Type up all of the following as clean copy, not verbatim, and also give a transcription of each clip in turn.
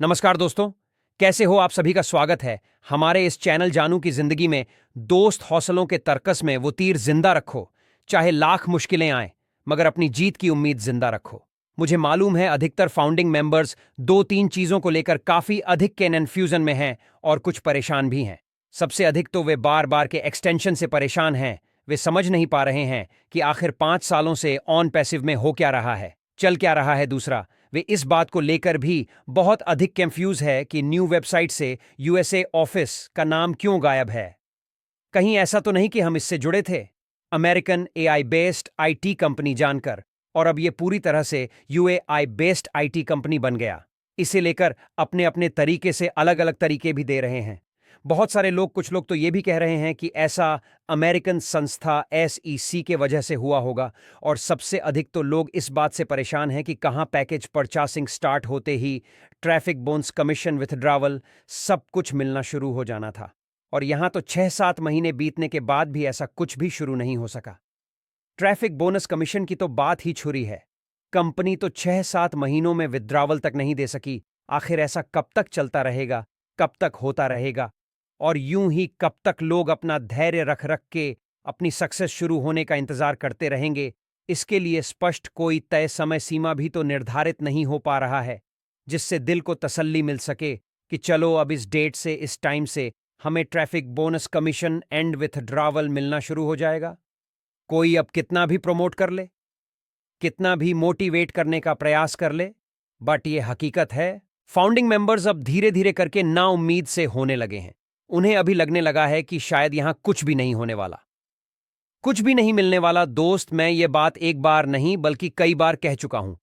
नमस्कार दोस्तों, कैसे हो आप सभी का स्वागत है हमारे इस चैनल जानू की जिंदगी में। दोस्त हौसलों के तर्कस में वो तीर जिंदा रखो, चाहे लाख मुश्किलें आए मगर अपनी जीत की उम्मीद जिंदा रखो। मुझे मालूम है अधिकतर फाउंडिंग मेंबर्स दो तीन चीजों को लेकर काफी अधिक कन्फ्यूजन में हैं और कुछ परेशान भी हैं। सबसे अधिक तो वे बार बार के एक्सटेंशन से परेशान हैं। वे समझ नहीं पा रहे हैं कि आखिर 5 सालों से ऑन पैसिव में हो क्या रहा है, चल क्या रहा है। दूसरा, वे इस बात को लेकर भी बहुत अधिक कंफ्यूज है कि न्यू वेबसाइट से यूएसए ऑफिस का नाम क्यों गायब है। कहीं ऐसा तो नहीं कि हम इससे जुड़े थे? American AI based IT company जानकर, और अब ये पूरी तरह से यूएआई बेस्ड आईटी कंपनी बन गया। इसे लेकर अपने अपने तरीके से अलग अलग तरीके भी दे रहे हैं। बहुत सारे लोग, कुछ लोग तो ये भी कह रहे हैं कि ऐसा अमेरिकन संस्था एसईसी के वजह से हुआ होगा, और सबसे अधिक तो लोग इस बात से परेशान हैं कि कहां पैकेज परचेसिंग स्टार्ट होते ही ट्रैफिक बोनस कमीशन विथड्रॉवल सब कुछ मिलना शुरू हो जाना था, और यहां तो 6-7 महीने बीतने के बाद भी ऐसा कुछ भी शुरू नहीं हो सका। ट्रैफिक बोनस कमीशन की तो बात ही छुरी है। कंपनी तो 6-7 महीनों में विथड्रॉवल तक नहीं दे सकी। आखिर ऐसा कब तक चलता रहेगा, कब तक होता रहेगा, और यूं ही कब तक लोग अपना धैर्य रख रख के अपनी सक्सेस शुरू होने का इंतजार करते रहेंगे? इसके लिए स्पष्ट कोई तय समय सीमा भी तो निर्धारित नहीं हो पा रहा है, जिससे दिल को तसल्ली मिल सके कि चलो अब इस डेट से, इस टाइम से हमें traffic bonus commission and withdrawal मिलना शुरू हो जाएगा। कोई अब कितना भी प्रमोट कर ले, कितना भी मोटिवेट करने का प्रयास कर ले, बट ये हकीकत है, फाउंडिंग मेंबर्स अब धीरे धीरे करके ना उम्मीद से होने लगे हैं। उन्हें अभी लगने लगा है कि शायद यहां कुछ भी नहीं होने वाला, कुछ भी नहीं मिलने वाला। दोस्त, मैं ये बात एक बार नहीं बल्कि कई बार कह चुका हूं।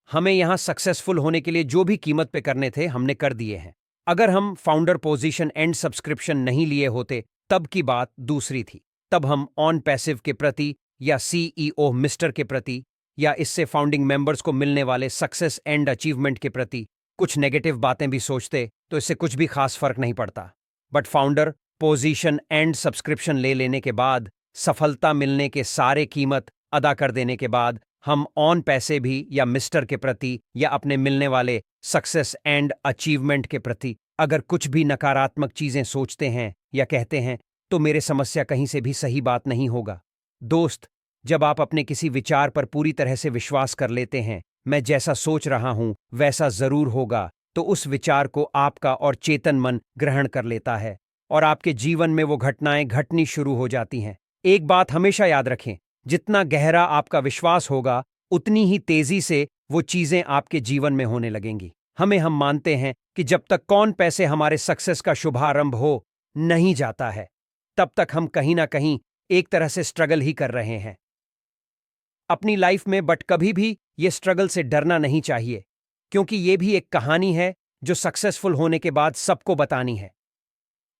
हमें यहां सक्सेसफुल होने के लिए जो भी कीमत पे करने थे हमने कर दिए हैं। अगर हम फाउंडर पोजीशन एंड सब्सक्रिप्शन नहीं लिए होते तब की बात दूसरी थी। तब हम ऑन पैसिव के प्रति या सीईओ मिस्टर के प्रति या इससे फाउंडिंग मेंबर्स को मिलने वाले सक्सेस एंड अचीवमेंट के प्रति कुछ नेगेटिव बातें भी सोचते तो इससे कुछ भी खास फर्क नहीं पड़ता। But founder position and subscription ले लेने के बाद, सफलता मिलने के सारे कीमत अदा कर देने के बाद, हम ऑन पैसे भी या मिस्टर के प्रति या अपने मिलने वाले सक्सेस एंड अचीवमेंट के प्रति अगर कुछ भी नकारात्मक चीजें सोचते हैं या कहते हैं तो मेरे समस्या कहीं से भी सही बात नहीं होगा। दोस्त, जब आप अपने किसी विचार पर पूरी तरह से विश्वास कर लेते हैं, मैं जैसा सोच रहा हूं वैसा जरूर होगा, तो उस विचार को आपका और चेतन मन ग्रहण कर लेता है और आपके जीवन में वो घटनाएं घटनी शुरू हो जाती हैं। एक बात हमेशा याद रखें, जितना गहरा आपका विश्वास होगा उतनी ही तेजी से वो चीजें आपके जीवन में होने लगेंगी। हम मानते हैं कि जब तक कौन पैसे हमारे सक्सेस का शुभारंभ हो नहीं जाता है, तब तक हम कहीं ना कहीं एक तरह से स्ट्रगल ही कर रहे हैं अपनी लाइफ में। बट कभी भी ये स्ट्रगल से डरना नहीं चाहिए, क्योंकि ये भी एक कहानी है जो सक्सेसफुल होने के बाद सबको बतानी है,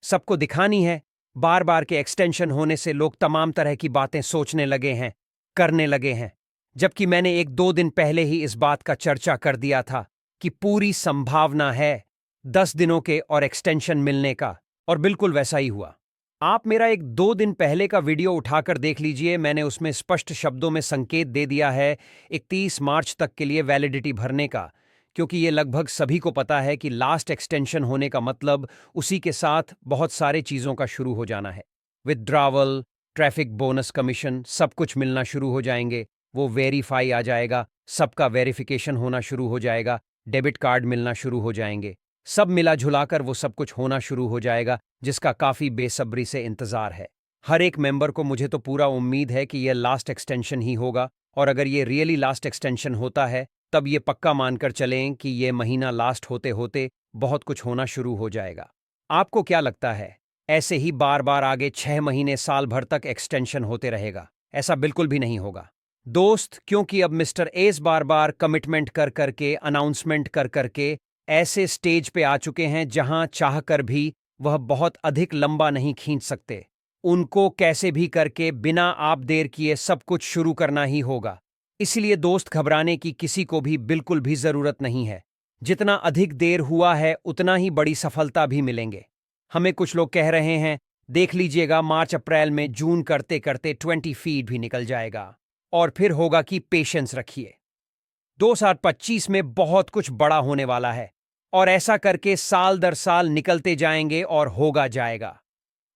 सबको दिखानी है। बार बार के एक्सटेंशन होने से लोग तमाम तरह की बातें सोचने लगे हैं, करने लगे हैं, जबकि मैंने 1-2 दिन पहले ही इस बात का चर्चा कर दिया था कि पूरी संभावना है 10 दिनों के और एक्सटेंशन मिलने का, और बिल्कुल वैसा ही हुआ। आप मेरा 1-2 दिन पहले का वीडियो उठाकर देख लीजिए। मैंने उसमें स्पष्ट शब्दों में संकेत दे दिया है 31 मार्च तक के लिए वैलिडिटी भरने का, क्योंकि ये लगभग सभी को पता है कि लास्ट एक्सटेंशन होने का मतलब उसी के साथ बहुत सारे चीज़ों का शुरू हो जाना है। विथड्रॉवल, ट्रैफिक बोनस कमीशन, सब कुछ मिलना शुरू हो जाएंगे। वो वेरीफाई आ जाएगा, सबका वेरिफिकेशन होना शुरू हो जाएगा, डेबिट कार्ड मिलना शुरू हो जाएंगे, सब मिला जुलाकर वो सब कुछ होना शुरू हो जाएगा, जिसका काफ़ी बेसब्री से इंतज़ार है हर एक मेंबर को। मुझे तो पूरा उम्मीद है कि यह लास्ट एक्सटेंशन ही होगा, और अगर ये रियली लास्ट एक्सटेंशन होता है तब ये पक्का मानकर चलें कि ये महीना लास्ट होते होते बहुत कुछ होना शुरू हो जाएगा। आपको क्या लगता है, ऐसे ही बार बार आगे 6 महीने, साल भर तक एक्सटेंशन होते रहेगा? ऐसा बिल्कुल भी नहीं होगा दोस्त, क्योंकि अब मिस्टर एस बार बार कमिटमेंट कर करके, अनाउंसमेंट कर करके ऐसे स्टेज पे आ चुके हैं जहां चाहकर भी वह बहुत अधिक लंबा नहीं खींच सकते। उनको कैसे भी करके बिना आप देर किए सब कुछ शुरू करना ही होगा। इसलिए दोस्त, घबराने की किसी को भी बिल्कुल भी जरूरत नहीं है। जितना अधिक देर हुआ है उतना ही बड़ी सफलता भी मिलेंगे। हमें कुछ लोग कह रहे हैं, देख लीजिएगा मार्च अप्रैल में, जून करते करते 20 फीट भी निकल जाएगा, और फिर होगा कि पेशेंस रखिए, 2025 में बहुत कुछ बड़ा होने वाला है। और ऐसा करके साल दर साल निकलते जाएंगे और होगा जाएगा।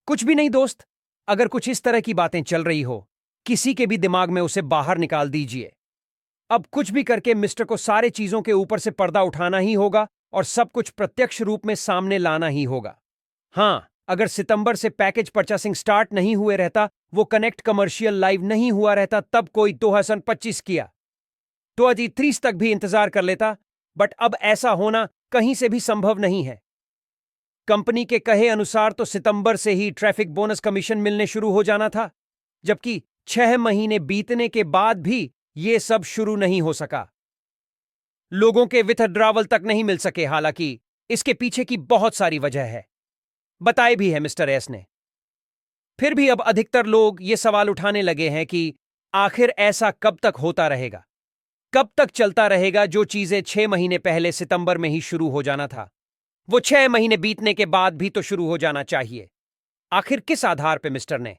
कुछ भी नहीं दोस्त, अगर कुछ इस तरह की बातें चल रही हो, किसी के भी दिमाग में उसे बाहर निकाल दीजिए। अब कुछ भी करके मिस्टर को सारे चीजों के ऊपर से पर्दा उठाना ही होगा और सब कुछ प्रत्यक्ष रूप में सामने लाना ही होगा। हां, अगर सितंबर से पैकेज परचेसिंग स्टार्ट नहीं हुए रहता, वो कनेक्ट कमर्शियल लाइव नहीं हुआ रहता, तब कोई 2025 किया तो 2030 तक भी इंतजार कर लेता। बट अब ऐसा होना कहीं से भी संभव नहीं है। कंपनी के कहे अनुसार तो सितंबर से ही ट्रैफिक बोनस कमीशन मिलने शुरू हो जाना था, जबकि 6 महीने बीतने के बाद भी यह सब शुरू नहीं हो सका। लोगों के विथड्रावल तक नहीं मिल सके। हालांकि इसके पीछे की बहुत सारी वजह है, बताए भी है मिस्टर एस ने। फिर भी अब अधिकतर लोग ये सवाल उठाने लगे हैं कि आखिर ऐसा कब तक होता रहेगा, कब तक चलता रहेगा। जो चीजें 6 महीने पहले सितंबर में ही शुरू हो जाना था, वो 6 महीने बीतने के बाद भी तो शुरू हो जाना चाहिए। आखिर किस आधार पे मिस्टर ने